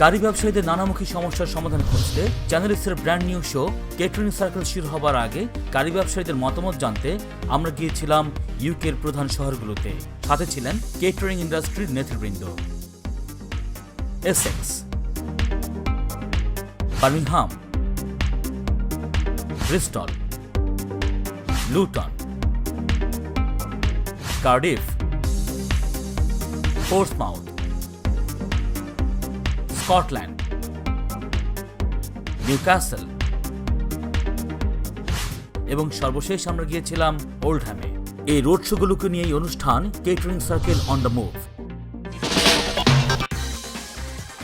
গাড়ি ব্যবসায়ীদের নানামুখী সমস্যার সমাধান খুঁজতে চ্যানেলসের brand new show catering circle শুরু হবার আগে গাড়ি ব্যবসায়ীদের মতামত জানতে আমরা গিয়েছিলাম ইউকের প্রধান শহরগুলোতে। সাথে ছিলেন কেটারিং ইন্ডাস্ট্রির নেতৃবৃন্দ। Essex, Birmingham, Bristol, Luton, Cardiff, Portsmouth, Scotland, Newcastle এবং সর্বশেষ আমরা গিয়েছিলাম ওল্ডহ্যামে। এই রোড শোগুলোকে নিয়ে এই অনুষ্ঠান catering circle on the move.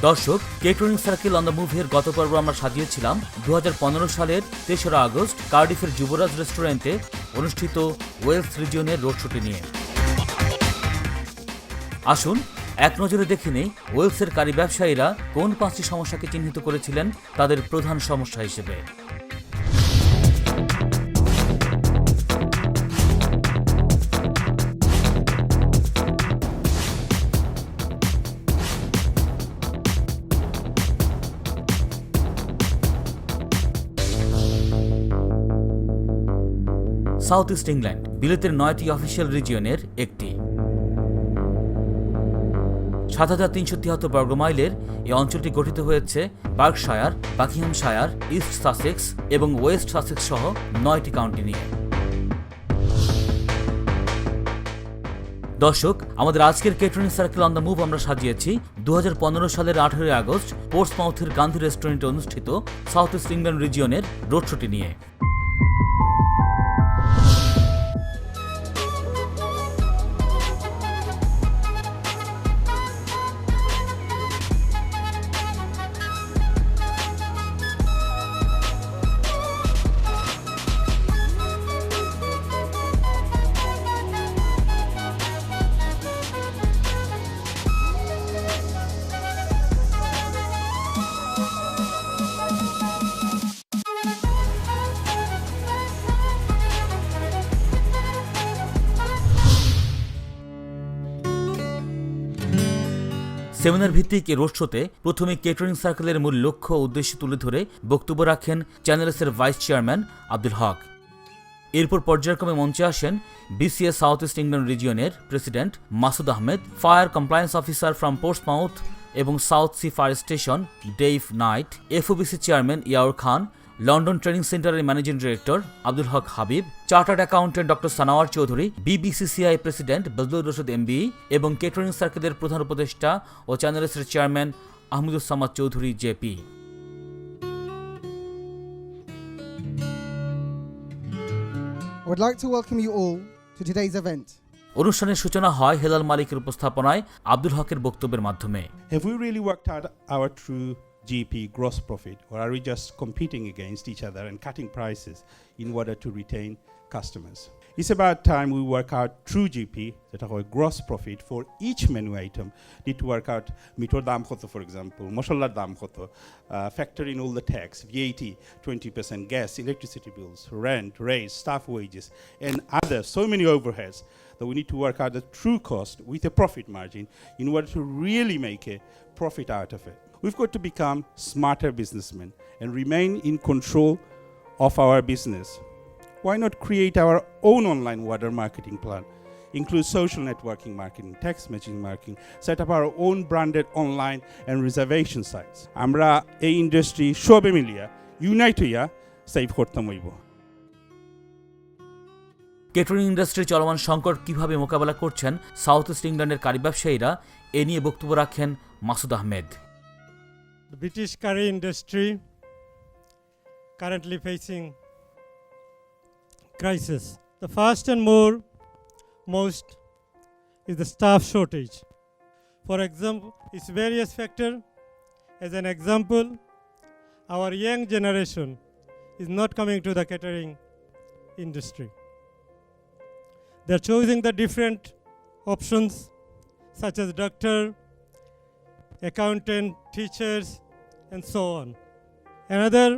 দর্শক, কেটারিং সার্কেল অন দ্য মুভের গত পর্ব আমরা সাজিয়েছিলাম 2015 সালের 3রা আগস্ট কার্ডিফের যুবরাজ রেস্টুরেন্টে অনুষ্ঠিত ওয়েলস রিজিয়নের রোড শোটি নিয়ে। আসুন এক নজরে দেখে নেই ওয়েলসের গাড়ি ব্যবসায়ীরা কোন 5টি সমস্যাকে চিহ্নিত করেছিলেন তাদের প্রধান সমস্যা হিসেবে। সাউথ ইস্ট ইংল্যান্ড বিলেতের 9টি অফিসিয়াল রিজিয়নের একটি। ৭,৩৭৩ বর্গমাইলের এই অঞ্চলটি গঠিত হয়েছে বার্কশায়ার, বাকিংহামশায়ার, ইস্ট সাসেক্স এবং ওয়েস্ট সাসেক্স সহ 9টি কাউন্টি নিয়ে। দর্শক, আমাদের আজকের catering circle on the move আমরা সাজিয়েছি 2015 সালের 18 আগস্ট পোর্টসমাউথের গান্ধী রেস্টুরেন্টে অনুষ্ঠিত সাউথ ইস্ট ইংল্যান্ড রিজিয়নের রোড শোটি নিয়ে। সেমিনার ভিত্তিক এই রোড শোতে প্রথমে কেটারিং সার্কেলের মূল লক্ষ্য ও উদ্দেশ্য তুলে ধরে বক্তব্য রাখেন চ্যানেলসের ভাইস চেয়ারম্যান আব্দুল হক। এরপর পর্যায়ক্রমে মঞ্চে আসেন বিসিএস সাউথ ইস্ট ইংল্যান্ড রিজিয়নের president Masud Ahmed, fire compliance officer from Portsmouth এবং south sea fire station Dave Knight, FoBC chairman Yawar Khan, London training সেন্টারের managing director Abdul Haque Habib, chartered accountant doctor Sanawar Chowdhury, BBCCI president Bazlur Rashid MBE এবং কেটারিং সার্কেলের প্রধান উপদেষ্টা ও চ্যানেলসের chairman Ahmadus Samad Chowdhury JP। I would like to welcome you all to today's event. অনুষ্ঠানের সূচনা হয় হেলাল মালিকের উপস্থাপনায় আব্দুল হকের বক্তব্যের মাধ্যমে। Have we really worked out our true GP gross profit, or are we just competing against each other and cutting prices in order to retain customers? It's about time we work out true GP, that our gross profit for each menu item. Need to work out mitor dam koto, for example, mashallah dam koto, factor in all the tax, VAT, 20%, gas, electricity bills, rent, raise, staff wages, and other so many overheads that we need to work out the true cost with a profit margin in order to really make a profit out of it. We've got to become smarter businessmen and remain in control of our business. Why not create our own online water marketing plan, include social networking marketing, text messaging marketing, set up our own branded online and reservation sites. Amra ei industry shobe milia unite hoya save kortam hoibo. Catering ইন্ডাস্ট্রির চলমান সংকট কিভাবে মোকাবেলা করছেন south east ইংল্যান্ডের গাড়ি ব্যবসায়ীরা, এ নিয়ে বক্তব্য রাখেন Masud Ahmed. The British curry industry currently facing crisis. The first and most is the staff shortage. For example, its various factors. As an example, our young generation is not coming to the catering industry. They're choosing the different options such as doctor, accountant, teachers, and so on. Another,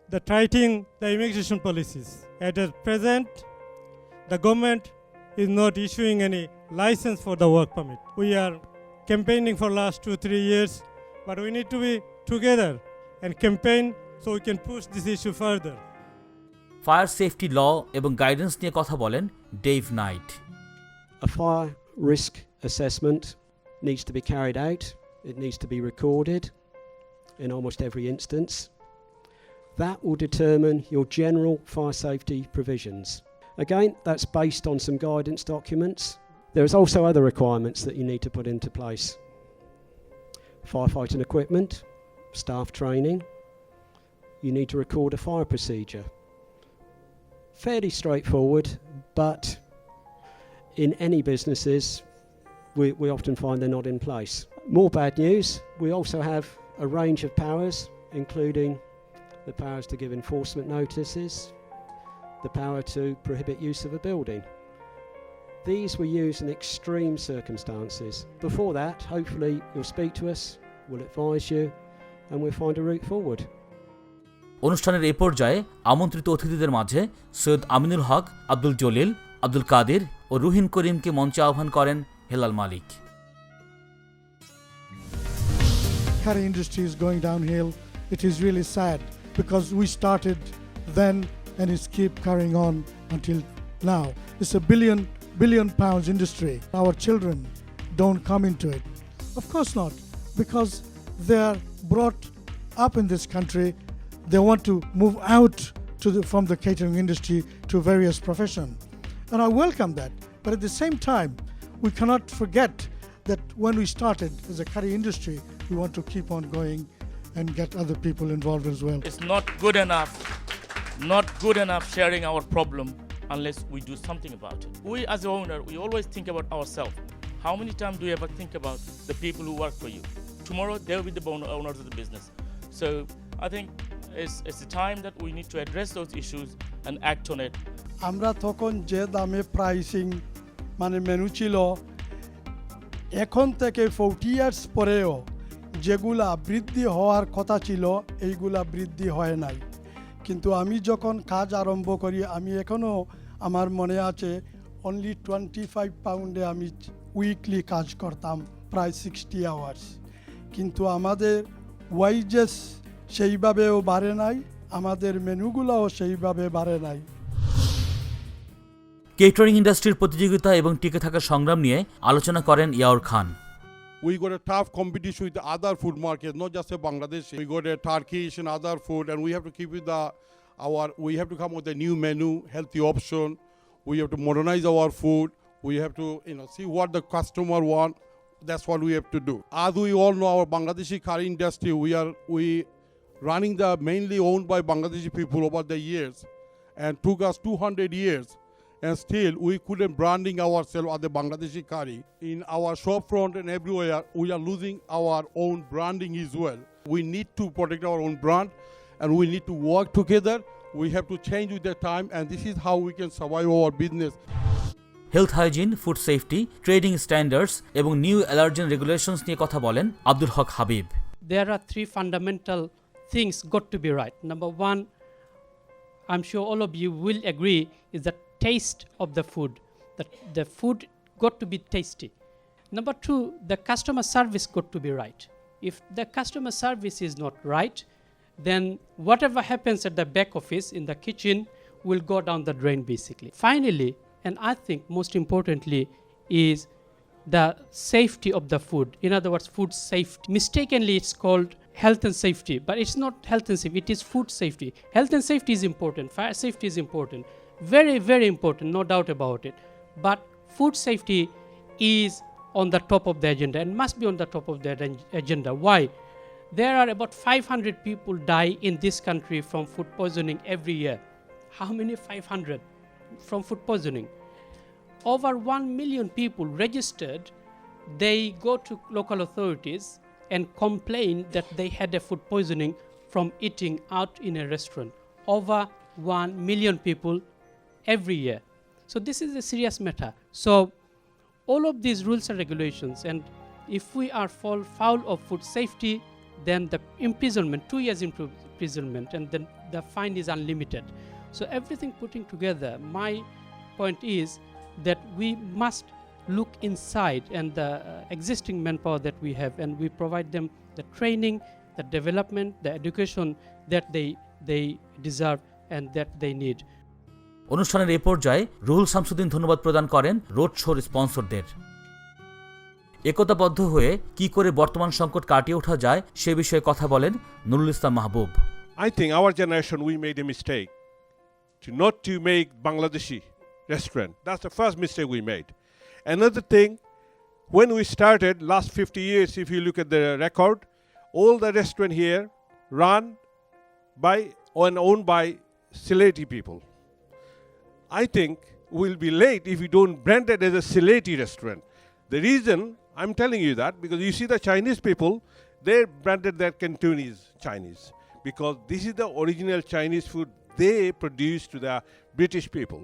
the tightening the immigration policies. At present, the government is not issuing any license for the work permit. We are campaigning for last 2-3 years but we need to be together and campaign so we can push this issue further. Fire safety law এবং guidance নিয়ে কথা বলেন Dave Knight. A fire risk assessment needs to be carried out. It needs to be recorded in almost every instance. That will determine your general fire safety provisions. Again, that's based on some guidance documents. There's also other requirements that you need to put into place. Firefighting equipment, staff training. You need to record a fire procedure. Fairly straightforward, but in any businesses, we often find they're not in place. More bad news, we also have a range of powers, including the powers to give enforcement notices, the power to prohibit use of a building. These we use in extreme circumstances. Before that, hopefully you'll speak to us, we'll advise you, and we'll find a route forward. অনুষ্ঠানের এই পর্যায়ে আমন্ত্রিত অতিথিদের মাঝে সৈয়দ আমিনুল হক, আব্দুল জলিল, আব্দুল কাদির ও রুহিন করিমকে মঞ্চে আহ্বান করেন হেলাল মালিক। Catering industry is going downhill. It is really sad because we started then and it's keep carrying on until now. It's a billion pounds industry. Our children don't come into it. Of course not, because they are brought up in this country. They want to move out from the catering industry to various professions. And I welcome that. But at the same time, we cannot forget that when we started as a catering industry, we want to keep on going and get other people involved as well. It's not good enough sharing our problem unless we do something about it. We as an owner, we always think about ourselves. How many times do you ever think about the people who work for you? Tomorrow, they'll be the owners of the business. So I think it's the time that we need to address those issues and act on it. আমরা তখন যে দামে pricing মানে menu ছিল, এখন থেকে 40 years পরেও যেগুলা বৃদ্ধি হওয়ার কথা ছিল এইগুলা বৃদ্ধি হয় নাই। কিন্তু আমি যখন কাজ আরম্ভ করি, আমি এখনও আমার মনে আছে অনলি 25 পাউন্ডে আমি উইকলি কাজ করতাম, প্রায় 60 আওয়ার্স। কিন্তু আমাদের ওয়াইজেস সেইভাবেও বাড়ে নাই, আমাদের মেনুগুলোও সেইভাবে বাড়ে নাই। কেটারিং ইন্ডাস্ট্রির প্রতিযোগিতা এবং টিকে থাকার সংগ্রাম নিয়ে আলোচনা করেন ইয়াওর খান। We got a tough competition with the other food markets, not just a Bangladesh. We got a Turkish and other food, and we have to keep with we have to come with a new menu, healthy option. We have to modernize our food. We have to, see what the customer want. That's what we have to do. As we all know, our Bangladeshi curry industry, we running the mainly owned by Bangladeshi people over the years, and took us 200 years. And still, we couldn't branding ourselves as the Bangladeshi curry. In our shop front and everywhere, we are losing our own branding as well. We need to protect our own brand, and we need to work together. We have to change with the time, and this is how we can survive our business. Health hygiene, food safety, trading standards এবং new allergen regulations নিয়ে কথা বলেন Abdul Haque Habib. There are three fundamental things got to be right. Number one, I'm sure all of you will agree, is the taste of the food. The food got to be tasty. Number two, the customer service got to be right. If the customer service is not right, then whatever happens at the back office in the kitchen will go down the drain basically. Finally, and I think most importantly, is the safety of the food. In other words, food safety. Mistakenly, it's called health and safety, but it's not health and safety, it is food safety. Health and safety is important, fire safety is important, very, very important, no doubt about it. But food safety is on the top of the agenda and must be on the top of the agenda. Why? There are about 500 people die in this country from food poisoning every year. How many? 500 from food poisoning. Over 1 million people registered, they go to local authorities and complain that they had a food poisoning from eating out in a restaurant. Over 1 million people every year. So this is a serious matter. So all of these rules and regulations, and if we are fall foul of food safety, then the imprisonment, 2 years imprisonment, and then the fine is unlimited. So everything putting together, my point is that we must look inside and the existing manpower that we have, and we provide them the training, the development, the education that they deserve and that they need. অনুষ্ঠানের এ পর্যায়ে রুহুল শামসুদ্দিন ধন্যবাদ প্রদান করেন road শোর স্পন্সরদের। একতাবদ্ধ হয়ে কি করে বর্তমান সংকট কাটিয়ে ওঠা যায় সে বিষয়ে কথা বলেন নুরুল ইসলাম মাহবুব। I think our generation, we made a mistake not to make Bangladeshi restaurant. That's the first mistake we made. Another thing, when we started last 50 years, if you look at the record, all the restaurant here run by and owned by Sylheti people. I think we'll be late if we don't brand it as a Sylheti restaurant. The reason I'm telling you that, because you see the Chinese people, they branded their Cantonese Chinese, because this is the original Chinese food they produce to the British people.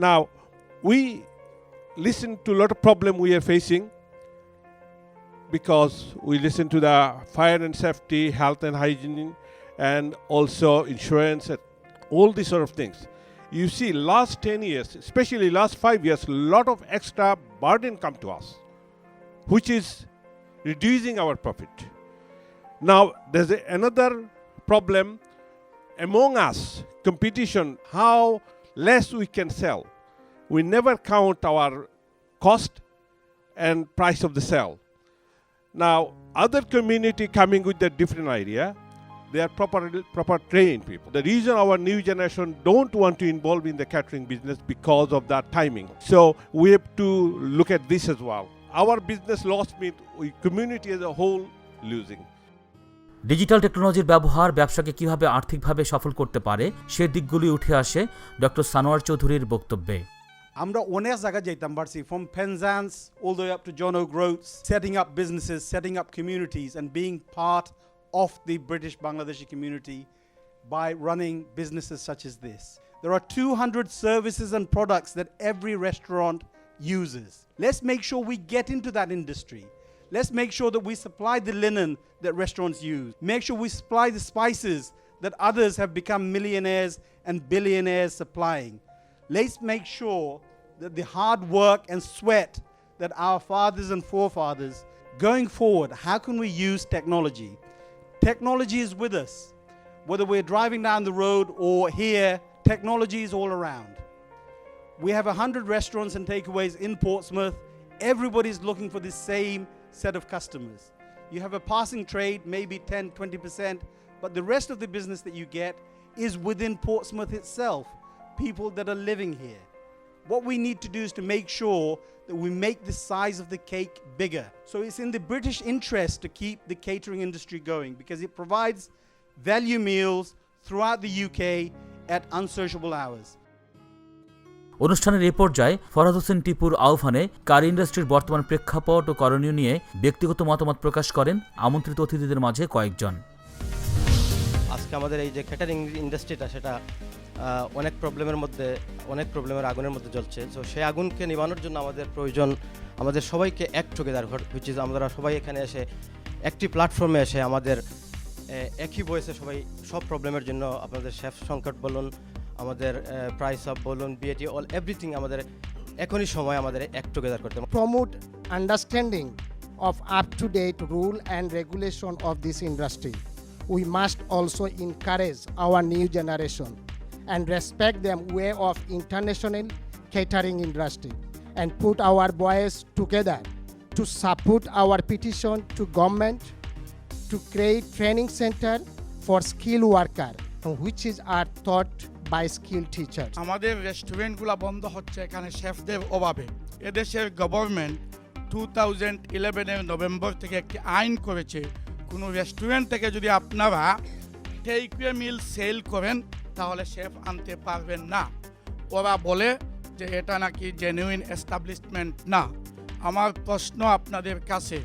Now, we listen to a lot of problem we are facing, because we listen to the fire and safety, health and hygiene, and also insurance, and all these sort of things. You see, last 10 years, especially last 5 years, a lot of extra burden come to us, which is reducing our profit. Now, there's another problem among us, competition, how less we can sell. We never count our cost and price of the sale. Now, other community coming with a different idea, they are proper trained people. The reason our new generation don't want to involve in the catering business because of that timing. So we have to look at this as well. Our business loss means we community as a whole losing. Digital টেকনোলজির ব্যবহার ব্যবসাকে কিভাবে আর্থিকভাবে সফল করতে পারে সে দিকগুলি উঠে আসে ডক্টর সানোয়ার চৌধুরীর বক্তব্যে। আমরা অনেক জায়গায় যেতাম পারছি, from Penzance all the way up to John O'Groats, setting up businesses, setting up communities and being part of the British Bangladeshi community by running businesses such as this. There are 200 services and products that every restaurant uses. Let's make sure we get into that industry. Let's make sure that we supply the linen that restaurants use. Make sure we supply the spices that others have become millionaires and billionaires supplying. Let's make sure that the hard work and sweat that our fathers and forefathers, going forward, how can we use technology? Technology is with us. Whether we're driving down the road or here, technology is all around. We have 100 restaurants and takeaways in Portsmouth. Everybody's looking for the same set of customers. You have a passing trade, maybe 10, 20%, but the rest of the business that you get is within Portsmouth itself, people that are living here. What we need to do is to make sure that we make the size of the cake bigger. So it's in the British interest to keep the catering industry going, because it provides value meals throughout the UK at unsociable hours. অনুষ্ঠানের এ পর্যায়ে ফরহাদ হোসেন টিপুর আহ্বানে কারি ইন্ডাস্ট্রির বর্তমান প্রেক্ষাপট ও করণীয় নিয়ে ব্যক্তিগত মতামত প্রকাশ করেন আমন্ত্রিত অতিথিদের মাঝে কয়েকজন। আজকে আমাদের এই যে ক্যাটারিং ইন্ডাস্ট্রিটা, সেটা অনেক প্রবলেমের আগুনের মধ্যে জ্বলছে। সো সেই আগুনকে নিভানোর জন্য আমাদের প্রয়োজন আমাদের সবাইকে এক টুগেদার, হুইচ ইজ আমরা সবাই এখানে এসে একটি প্ল্যাটফর্মে এসে আমাদের একই বয়সে সবাই সব প্রবলেমের জন্য, আপনাদের শেফ সংকট বলুন, আমাদের প্রাইস আপ বলুন, বিএটি, অল এভরিথিং, আমাদের এখনই সময় আমাদের এক টুগেদার করতে হবে। Promote understanding of up to date rule and regulation of this industry. We must also encourage our new generation and respect them way of international catering industry and put our voice together to support our petition to government to create training center for skilled worker which is are taught by skilled teachers. আমাদের রেস্টুরেন্টগুলো বন্ধ হচ্ছে এখানে শেফদের অভাবে। এদেশের government 2011 November থেকে একটি আইন করেছে, কোনো রেস্টুরেন্ট থেকে যদি আপনারা টেকওয়ে মিল সেল করেন তাহলে শেফ আনতে পারবেন না। ওরা বলে যে এটা নাকি জেনুইন এস্টাবলিশমেন্ট না। আমার প্রশ্ন আপনাদের কাছে,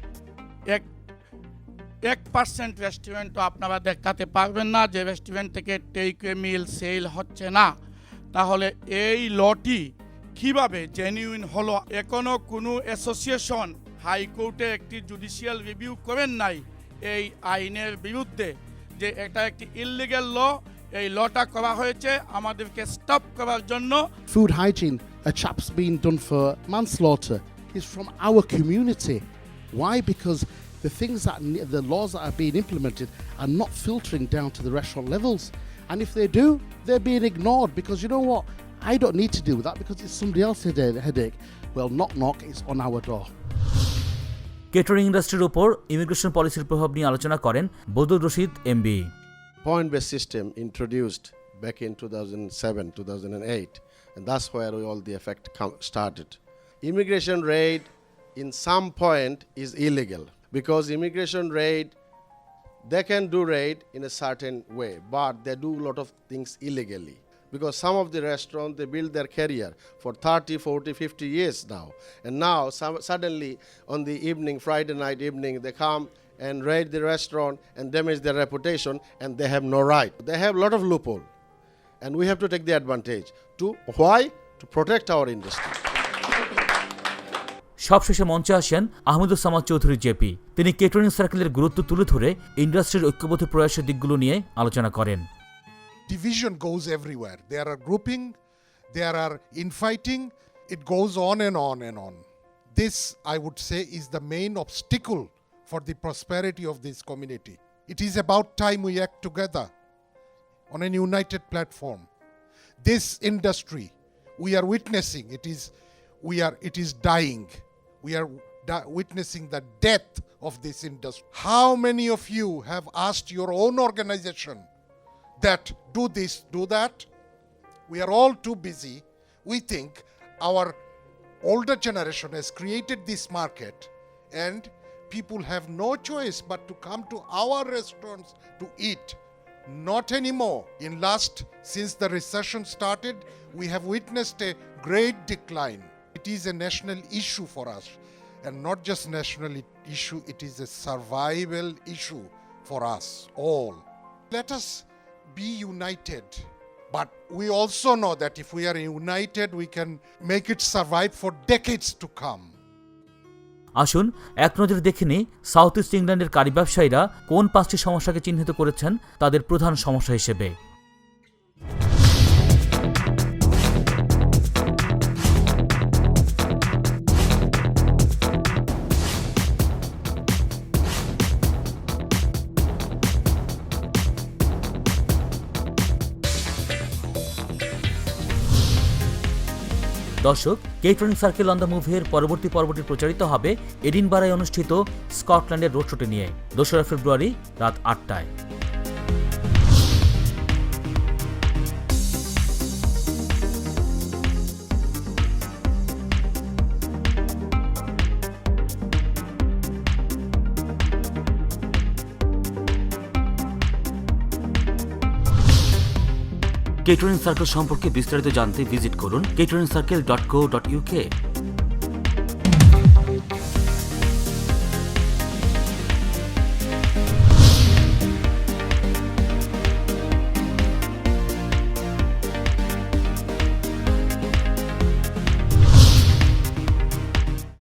1% রেস্টুরেন্টও আপনারা দেখাতে পারবেন না যে রেস্টুরেন্ট থেকে টেকওয়ে মিল সেল হচ্ছে না, তাহলে এই লটি কিভাবে জেনুইন হলো? এখনো কোনো অ্যাসোসিয়েশন হাইকোর্টে একটি জুডিশিয়াল রিভিউ করেন নাই এই আইনের বিরুদ্ধে যে এটা একটি ইললিগ্যাল ল। এই লটা করা হয়েছে আমাদেরকে স্টপ করার জন্য। Food hygiene, a chap's been done for manslaughter, is from our community. Why? Because the things that the laws that are being implemented are not filtering down to the restaurant levels. And if they do, they're being ignored because you know what? I don't need to do that because it's somebody else's headache. Well, knock knock, it's on our door. Catering ইন্ডাস্ট্রির উপর immigration পলিসির প্রভাব নিয়ে আলোচনা করেন Badrul Rashid MB. Point-based system introduced back in 2007, 2008, and that's where all the effect started. Immigration raid in some point is illegal because immigration raid, they can do raid in a certain way, but they do a lot of things illegally. Because some of the restaurants, they build their career for 30, 40, 50 years now. And now, suddenly, on the evening, Friday night evening, they come and raid the restaurant and damage their reputation, and they have no right. They have a lot of loophole. And we have to take the advantage. Why? To protect our industry. সবশেষে মঞ্চে আসেন Ahmed Chowdhury JP. তিনি catering সার্কেলের গুরুত্ব তুলে ধরে ইন্ডাস্ট্রির ঐক্যবদ্ধ প্রয়াসের দিকগুলো নিয়ে আলোচনা করেন। Division goes everywhere. There are grouping, there are infighting, it goes on and on and on. This, I would say, is the main obstacle for the prosperity of this community. It is about time we act together on a united platform. This industry, we are witnessing, it is dying. We are witnessing the death of this industry. How many of you have asked your own organization that do this, do that? We are all too busy. We think our older generation has created this market and people have no choice but to come to our restaurants to eat. Not anymore. Since the recession started, we have witnessed a great decline. It is a national issue for us, and not just national issue, it is a survival issue for us all. Let us be united, but we also know that if we are united, we can make it survive for decades to come. আসুন এক নজরে দেখে নিই south east ইংল্যান্ডের কারি ব্যবসায়ীরা কোন 5টি সমস্যাকে চিহ্নিত করেছেন তাদের প্রধান সমস্যা হিসেবে। দর্শক, কেটারিং সার্কেল অন দ্য মুভের পরবর্তী পর্বটি প্রচারিত হবে এডিনবারায় অনুষ্ঠিত স্কটল্যান্ডের রোড শোটি নিয়ে 2রা ফেব্রুয়ারি রাত 8টায়। কেটারিং সার্কেল সম্পর্কে বিস্তারিত জানতে ভিজিট করুন cateringcircle.co.uk।